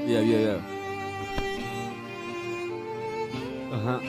Yeah. Uh-huh.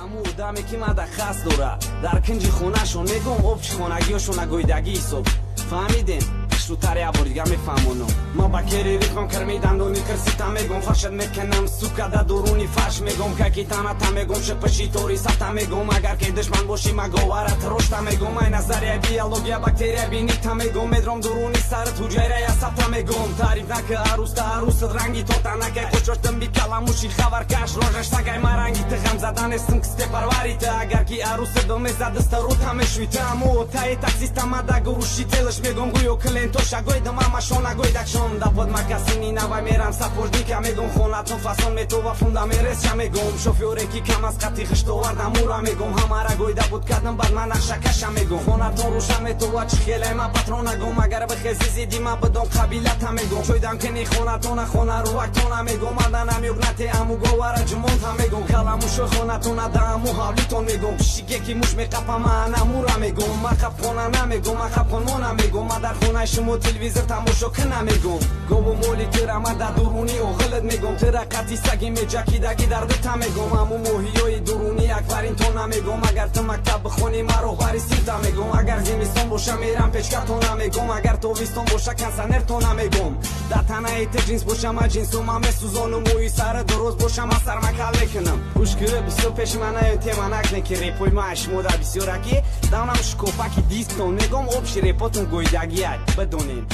аму одаме ки мадахас дора дар кинҷи хонашон мегӯм обчи хонагиёшон агоидагӣ ҳисоб фаҳмидем шутари абор дига мефаҳмонам ма ба кери рикон карми дандони кирсита мегӯм фашад мекунам сукада дуруни фаш мегӯм каки таната мегӯм шипаши тори сата мегӯм агар ки душман боши маговарат рошта мегӯм ай назария биология бактерия бинита мегӯм медром дуруни сарат ҳуҷайрая сабта мегӯм таъриф наки аруста арусат ранги тота накай хочоштам бикаламуши хабаркаш рожаш сагай маранги тиғам заданестм кисте парварита агар ки арусат домезадиста рута мешвита аму таи таксистамада гуруши телаш мегӯм гӯё клиент шагойдам амашона гойдакшон да под макасини нава мерам сапожника мегум хонатон фасон метова фунда мересча мегум шофёре ки кам аз қати хиштовардам ура мегум ҳамара гойда буд кардам бад ман нақшакаша мегум хонатон рӯшан метова чӣ хелай ма патронагум агар бихези зидди ма бидон қабилата мегум чойдам кини хонатона хона рувактона мегум аданам югнате аму говара ҷумонта мегум каламушо хонатона да аму ҳавлитон мегум пишигеки муш меқапама анамура мегум ма қапхона намегум ма қапхонмона мегум ма дар хонаи шумо телевизор тамошо кина мегум гову моли тира ма дар дуруни оғилат мегум тира қати саги меҷакидаги дар дита мегум аму моҳиёи дуруни акбарин то намегум агар ту мактаб бихони ма роҳбари синфта мегум агар зимистон боша мерам печкато намегум агар тобистон боша консонер то намегум дар танаи те ҷинс боша ма ҷинсу ма месӯзону мӯи сара дуруз боша ма сармакал мекунам гӯшгирӣ бисёр пеши ма наё теманак неки репои ма шумода бисёраки давнам шукопаки дистон мегум обши репотун гӯйдагият بدونین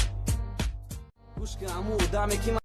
گوش که امو دمه که